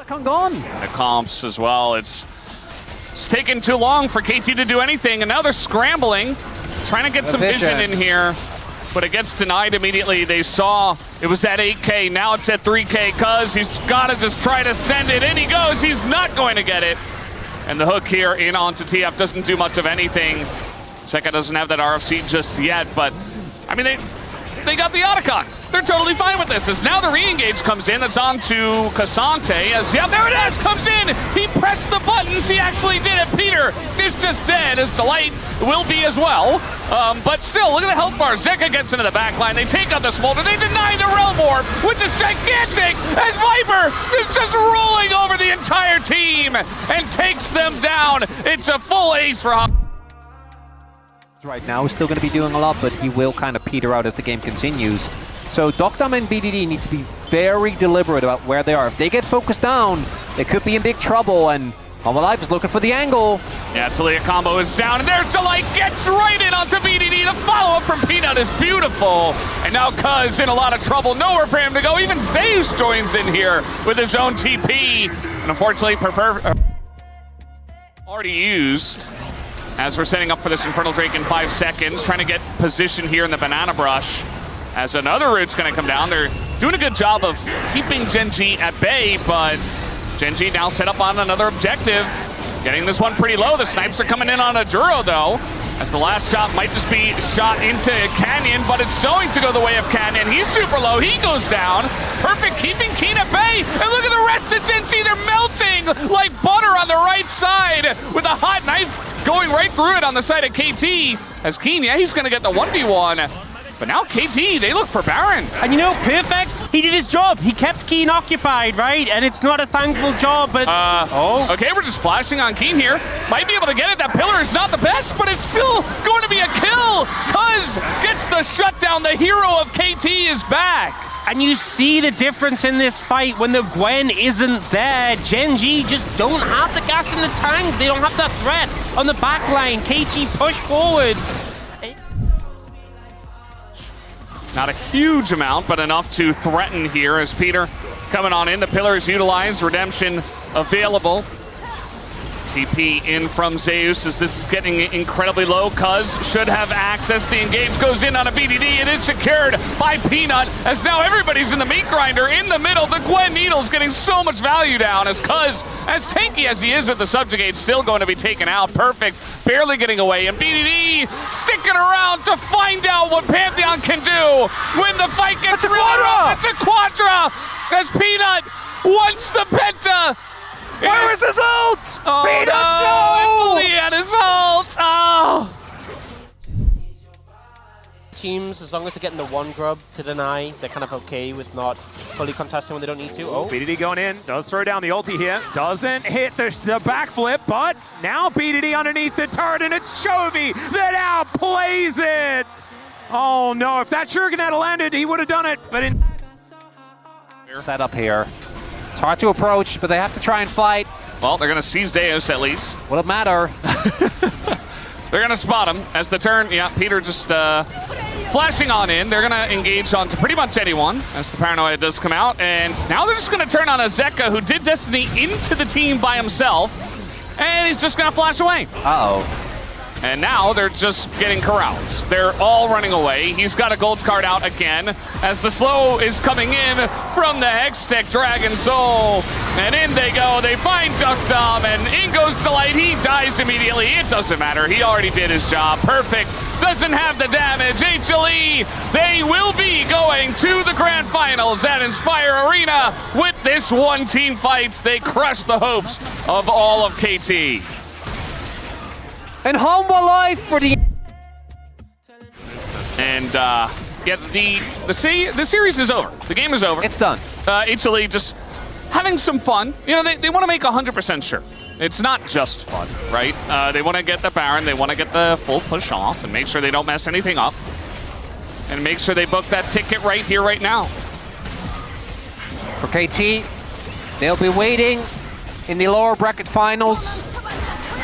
Rakan gone. The comps as well. It's taken too long for KT to do anything, and now they're scrambling, trying to get some vision in here. But it gets denied immediately. They saw it was at 8K, now it's at 3K, cuz he's gotta just try to send it. In he goes, he's not going to get it. And the hook here in onto TF doesn't do much of anything. Zeka doesn't have that RFC just yet, but I mean, they got the Otacon. They're totally fine with this. As now the re-engage comes in, that's on to Cassante. As, yeah, there it is, comes in. He pressed the buttons, he actually did it. Peter is just dead, as Delight will be as well. But still, look at the health bar. Zeka gets into the back line. They take out the Smolder. They deny the Realm Orb, which is gigantic, as Viper is just rolling over the entire team and takes them down. It's a full ace for Hop. Right now, he's still going to be doing a lot, but he will kind of peter out as the game continues. So Dokdam and BDD need to be very deliberate about where they are. If they get focused down, they could be in big trouble, and Alive is looking for the angle. Yeah, Talia combo is down, and there's Delight, gets right in onto BDD. The follow-up from Peanut is beautiful. And now Cuz in a lot of trouble, nowhere for him to go. Even Zeus joins in here with his own TP. And unfortunately, already used. As we're setting up for this Infernal Drake in 5 seconds, trying to get position here in the Banana Brush. As another root's gonna come down. They're doing a good job of keeping Gen.G at bay, but Gen.G now set up on another objective. Getting this one pretty low. The snipes are coming in on a Duro though, as the last shot might just be shot into Canyon, but it's going to go the way of Canyon. He's super low, he goes down. Perfect, keeping Keen at bay. And look at the rest of Gen.G, they're melting like butter on the right side with a hot knife going right through it on the side of KT. As Keen, yeah, he's gonna get the 1v1. But now KT, they look for Baron. And you know, perfect, he did his job. He kept Keen occupied, right? And it's not a thankful job, but... Okay, we're just flashing on Keen here. Might be able to get it. That pillar is not the best, but it's still going to be a kill. Cuz gets the shutdown. The hero of KT is back. And you see the difference in this fight when the Gwen isn't there. Gen.G just don't have the gas in the tank. They don't have that threat on the back line. KT push forwards. Not a huge amount, but enough to threaten here as Peter coming on in. The pillar is utilized, redemption available. TP in from Zeus as this is getting incredibly low. Cuz should have access. The engage goes in on a BDD. It is secured by Peanut as now everybody's in the meat grinder in the middle. The Gwen Needle's getting so much value down as Cuz, as tanky as he is with the subjugate, still going to be taken out. Perfect, barely getting away. And BDD sticking around to find out what Pantheon can do when the fight gets really rough. It's a Quadra as Peanut wants the Penta. Where is his ult? Oh, Peanut, no! He had his ult! Oh! Teams, as long as they're getting the one grub to deny, they're kind of okay with not fully contesting when they don't need to. Oh, BDD going in, does throw down the ulti here, doesn't hit the backflip, but now BDD underneath the turret, and it's Chovy that outplays it! Oh no, if that Shuriken had landed, he would have done it, but in... Set up here. It's hard to approach, but they have to try and fight. Well, they're going to see Zeus at least. Will it matter? They're going to spot him as the turn. Yeah, Peter just flashing on in. They're going to engage on to pretty much anyone as the paranoia does come out. And now they're just going to turn on a Zeka who did Destiny into the team by himself. And he's just going to flash away. Uh-oh. And now they're just getting corralled. They're all running away. He's got a gold card out again as the slow is coming in from the Hextech Dragon Soul. And in they go. They find Dokdam and in goes Delight. He dies immediately. It doesn't matter. He already did his job. Perfect. Doesn't have the damage. HLE, they will be going to the grand finals at Inspire Arena. With this one team fight, they crush the hopes of all of KT. And home alive for the... And yeah, the series is over. The game is over. It's done. HLE just having some fun. You know, they want to make 100% sure. It's not just fun, right? They want to get the Baron. They want to get the full push off and make sure they don't mess anything up. And make sure they book that ticket right here, right now. For KT, they'll be waiting in the lower bracket finals.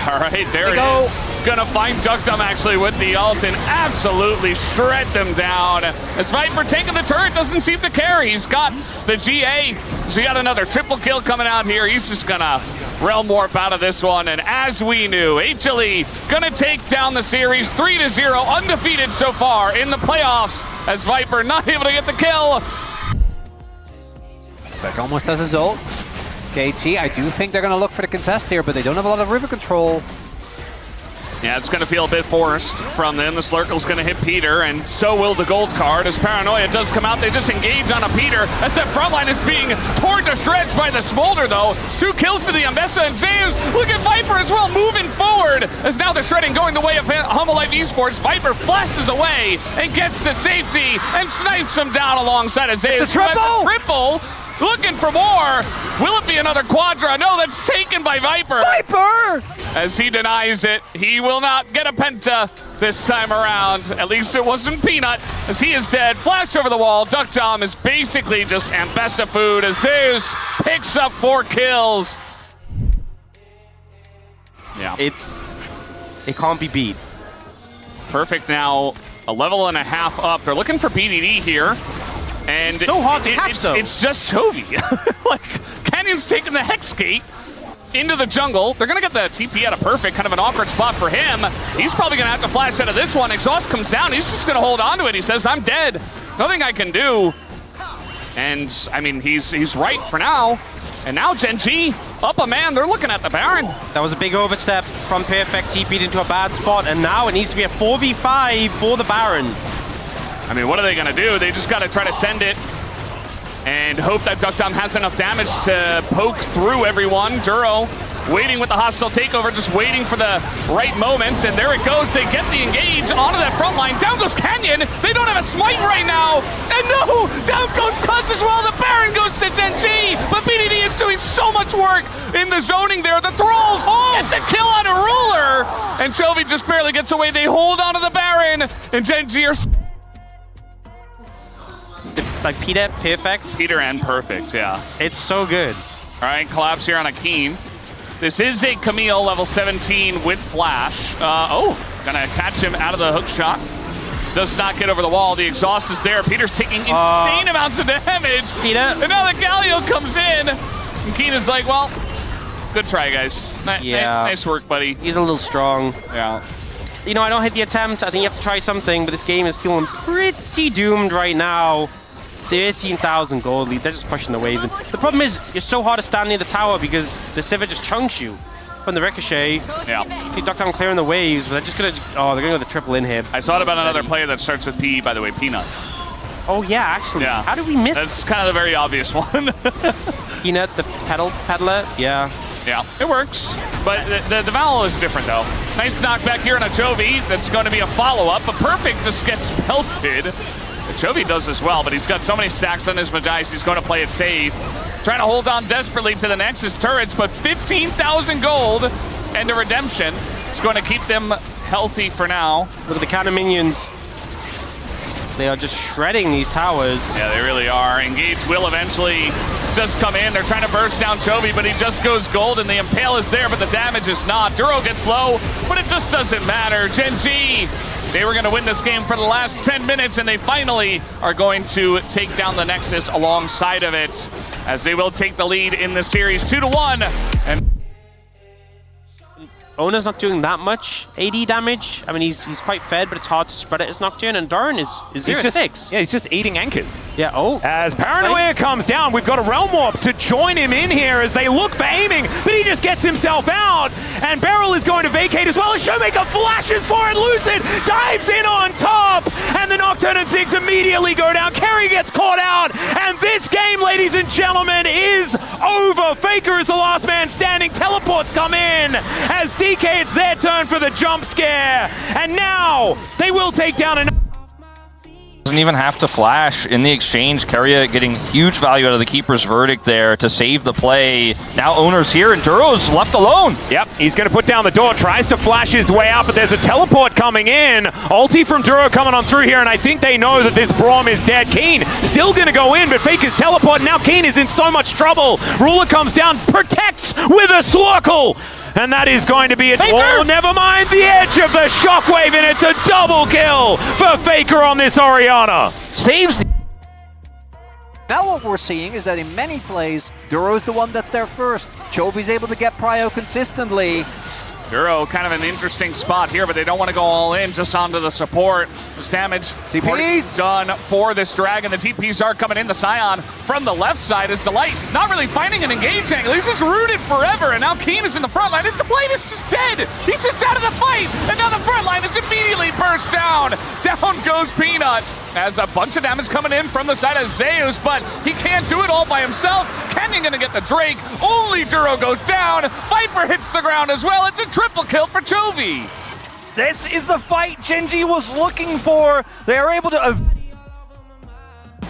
All right, there it go. is. Gonna find Duckdom actually with the ult and absolutely shred them down. As Viper taking the turret doesn't seem to care. He's got the GA. So he got another triple kill coming out here. He's just gonna realm warp out of this one. And as we knew, HLE gonna take down the series 3-0, undefeated so far in the playoffs as Viper not able to get the kill. Sec almost has his ult. KT, I do think they're going to look for the contest here, but they don't have a lot of river control. Yeah, it's going to feel a bit forced from them. The Slurkle's going to hit Peter, and so will the gold card. As Paranoia does come out, they just engage on a Peter. As that front line is being torn to shreds by the Smolder, though. It's 2 kills to the Ambessa and Zeus. Look at Viper as well, moving forward. As now the shredding going the way of Humble Life Esports. Viper flashes away and gets to safety and snipes him down alongside of Zeus. It's a triple! Looking for more. Will it be another Quadra? No, that's taken by Viper. Viper! As he denies it, he will not get a Penta this time around. At least it wasn't Peanut, as he is dead. Flash over the wall. Duckdom is basically just Ambessa food as Zeus picks up 4 kills. Yeah. It can't be beat. Perfect now, a level and a half up. They're looking for BDD here. And so hard to catch, though. It's just Chovy. Like, Canyon's taking the Hex Gate into the jungle. They're going to get the TP out of Perfect, kind of an awkward spot for him. He's probably going to have to flash out of this one. Exhaust comes down. He's just going to hold on to it. He says, I'm dead. Nothing I can do. And, I mean, he's right for now. And now Gen.G up a man. They're looking at the Baron. That was a big overstep from Perfect. TP'd into a bad spot, and now it needs to be a 4v5 for the Baron. I mean, what are they going to do? They just got to try to send it and hope that Duckdom has enough damage to poke through everyone. Duro waiting with the hostile takeover, just waiting for the right moment. And there it goes. They get the engage onto that front line. Down goes Canyon. They don't have a smite right now. And no, down goes Cuz as well. The Baron goes to Gen.G. But BDD is doing so much work in the zoning there. The Thralls get the kill on a ruler. And Chovy just barely gets away. They hold onto the Baron. And Gen.G are... Like Peter, Perfect. Peter and Perfect, yeah. It's so good. All right, collapse here on a Keen. This is a Camille level 17 with Flash. Gonna catch him out of the hook shot. Does not get over the wall. The exhaust is there. Peter's taking insane amounts of damage. Peter. And now the Galio comes in. And Keen is like, well, good try, guys. Nice work, buddy. He's a little strong. Yeah. You know, I don't hit the attempt. I think you have to try something, but this game is feeling pretty doomed right now. 13,000 gold lead. They're just pushing the waves. And the problem is, you're so hard to stand near the tower because the Sivir just chunks you from the ricochet. Yeah. You duck down clearing the waves, but they're just gonna. Oh, they're gonna go the triple in here. I thought about another player that starts with P, by the way, Peanut. Oh yeah, actually. Yeah. How did we miss? That's kind of the very obvious one. Peanut, the peddler. Yeah. Yeah, it works. But the Val is different, though. Nice knockback here on a Chovy. That's going to be a follow-up, but Perfect just gets pelted. Chovy does as well, but he's got so many stacks on his Magice, he's going to play it safe. Trying to hold on desperately to the Nexus turrets, but 15,000 gold and a redemption. It's going to keep them healthy for now. Look at the cannon minions. They are just shredding these towers. Yeah, they really are. Engage will eventually just come in. They're trying to burst down Chovy, but he just goes gold, and the Impale is there, but the damage is not. Duro gets low, but it just doesn't matter. Gen.G, they were going to win this game for the last 10 minutes, and they finally are going to take down the Nexus alongside of it, as they will take the lead in the series 2-1. And Ona's not doing that much AD damage. I mean, he's quite fed, but it's hard to spread it as Nocturne, and Darn is 0-6. Yeah, he's just eating anchors. Yeah, As Paranoia comes down, we've got a Realm Warp to join him in here as they look for aiming, but he just gets himself out. And Beryl is going to vacate as well as Showmaker flashes for it. Lucid dives in on top, and the Nocturne and Ziggs immediately go down. Kerry gets caught out, and this game, ladies and gentlemen, is over. Faker is the last man standing. Teleports come in as DK, it's their turn for the jump scare. And now they will take down an Doesn't even have to flash in the exchange. Keria getting huge value out of the keeper's verdict there to save the play. Now Owner's here and Duro's left alone. Yep, he's going to put down the door, tries to flash his way out, but there's a teleport coming in. Ulti from Duro coming on through here, and I think they know that this Braum is dead. Keen still going to go in, but Faker's teleport, and now Keen is in so much trouble. Ruler comes down, protects with a Slurkle. And that is going to be it. Oh, never mind the edge of the shockwave, and it's a double kill for Faker on this Orianna. Saves. Now what we're seeing is that in many plays, Duro's the one that's there first. Chovy's able to get prio consistently. Duro kind of an interesting spot here, but they don't want to go all in, just onto the support. This damage TPs done for this Dragon. The TPs are coming in. The Scion from the left side is Delight not really finding an engage angle. He's just rooted forever, and now Keen is in the front line, and Delight is just dead. He's just out of the fight, and now the front line is immediately burst down. Down goes Peanut, as a bunch of damage coming in from the side of Zeus, but he can't do it all by himself. Canyon gonna get the Drake. Only Duro goes down. Viper hits the ground as well. It's a triple kill for Chovy. This is the fight Gen.G was looking for. They are able to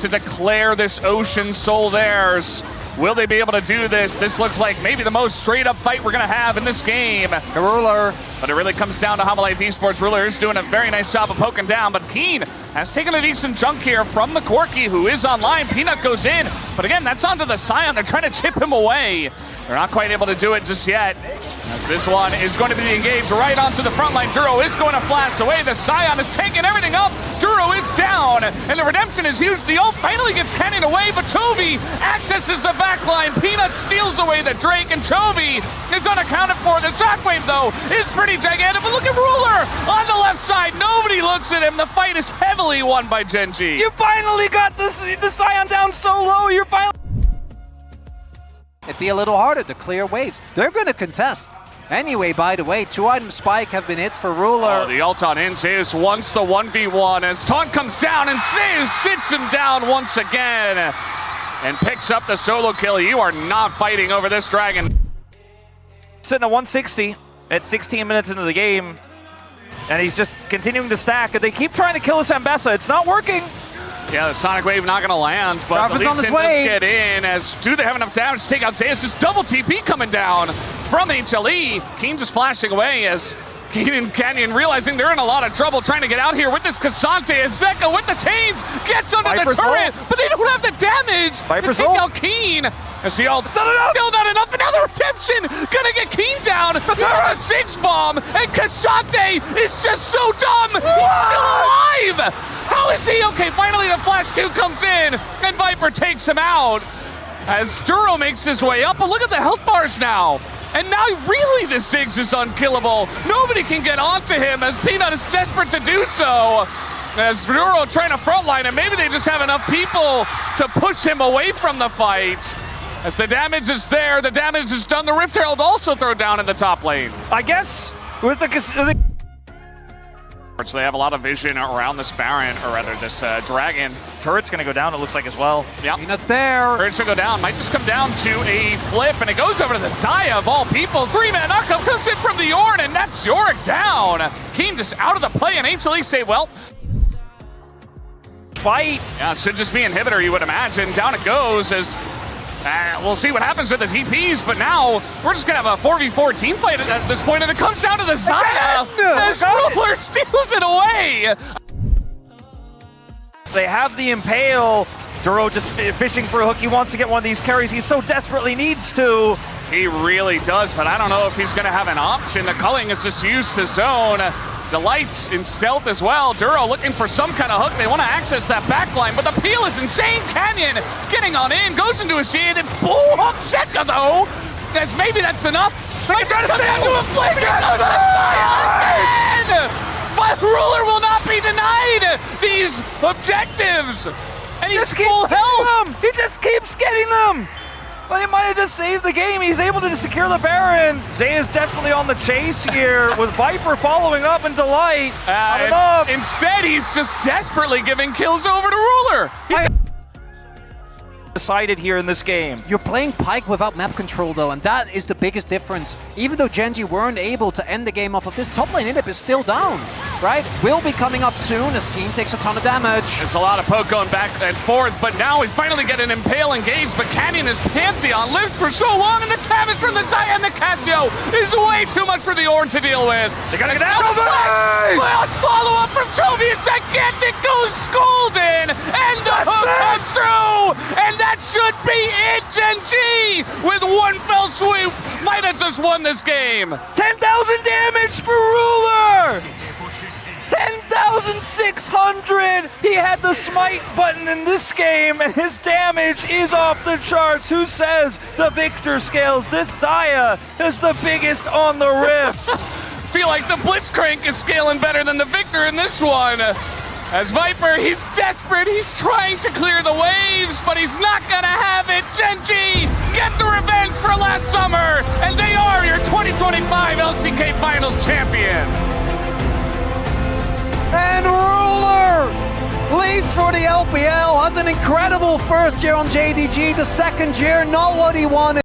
declare this Ocean Soul theirs. Will they be able to do this? This looks like maybe the most straight up fight we're gonna have in this game. Ruler. But it really comes down to how Life Esports. Ruler is doing a very nice job of poking down, but Keen has taken a decent chunk here from the Corki, who is online. Peanut goes in, but again, that's onto the Scion. They're trying to chip him away. They're not quite able to do it just yet, as this one is going to be engaged right onto the front line. Duro is going to flash away. The Scion is taking everything up. Duro is down, and the Redemption is used. The ult finally gets Canyon away, but Chovy accesses the back line. Peanut steals away the Drake, and Chovy is unaccounted for. The shockwave, though, is pretty gigantic. But look at Ruler on the left side. Nobody looks at him. The fight is heavily won by Gen.G. You finally got the Scion down so low. You're finally... It'd be a little harder to clear waves. They're going to contest. Anyway, by the way, 2-item spike have been hit for Ruler. Oh, the ult on in. Zeus wants the 1v1 as Taunt comes down, and Zeus sits him down once again and picks up the solo kill. You are not fighting over this Dragon. Sitting at 160 at 16 minutes into the game, and he's just continuing to stack. They keep trying to kill this Ambessa. It's not working. Yeah, the Sonic Wave not gonna land, but the Lee Sin does get in, as do they have enough damage to take out Zeus? Double TP coming down from HLE. Keen just flashing away as Keen and Canyon realizing they're in a lot of trouble trying to get out here with this Cassante. As Zeka with the chains gets under the turret, but they don't have the damage to take out Keen. As the ult still not enough, another Redemption gonna get Keen down. The 6 bomb, and Cassante is just so dumb. He's still alive. How is he? Okay, finally the Flash 2 comes in, and Viper takes him out as Duro makes his way up. But look at the health bars now. And now really the Ziggs is unkillable. Nobody can get onto him as Peanut is desperate to do so. As Duro trying to frontline him, maybe they just have enough people to push him away from the fight. As the damage is there, the damage is done. The Rift Herald also thrown down in the top lane. I guess with the So they have a lot of vision around this Baron, or rather this Dragon. turret's gonna go down, it looks like, as well. Yeah, Peanut's there. Turret's gonna go down. Might just come down to a flip, and it goes over to the Saya of all people. 3-man knockup comes in from the Ornn, and that's Yorick down. Keen just out of the play, and HLE say, well, Fight. yeah, should just be inhibitor, you would imagine. Down it goes as we'll see what happens with the TPs, but now we're just gonna have a 4v4 team fight at this point, and it comes down to the Zaya as Ruler steals it away. They have the Impale. Duro just fishing for a hook. He wants to get one of these carries. He so desperately needs to. He really does, but I don't know if he's gonna have an option. The culling is just used to zone. Delight's in stealth as well. Duro looking for some kind of hook. They want to access that backline, but the peel is insane. Canyon getting on in, goes into his GA, then boom, up Zeka though, as maybe that's enough. Might just come down to a flip. But Ruler will not be denied these objectives. And he's full health. He just keeps getting them. But he might have just saved the game. He's able to secure the Baron. Zay is desperately on the chase here with Viper following up and Delight. Instead, he's just desperately giving kills over to Ruler. Decided here in this game. You're playing Pyke without map control though, and that is the biggest difference. Even though Gen.G weren't able to end the game off of this, top lane inhib is still down. right, will be coming up soon as Keen takes a ton of damage. There's a lot of poke going back and forth, but now we finally get an Impale engage, but Canyon as Pantheon lives for so long, and the damage from the Xayah and the Casio is way too much for the Ornn to deal with. They gotta get out. Last follow-up from Toby is gigantic, goes Golden, and the hook comes through, and that should be it. Gen.G with one fell swoop might have just won this game. 10,000 damage for Ruler! 10,600! He had the smite button in this game, and his damage is off the charts. Who says the Victor scales? This Xayah is the biggest on the Rift. Feel like the Blitzcrank is scaling better than the Victor in this one. As Viper, he's desperate, he's trying to clear the waves, but he's not gonna have it. Gen.G get the revenge for last summer, and they are your 2025 LCK Finals champion. And Ruler leaves for the LPL, has an incredible first year on JDG, the second year, not what he wanted.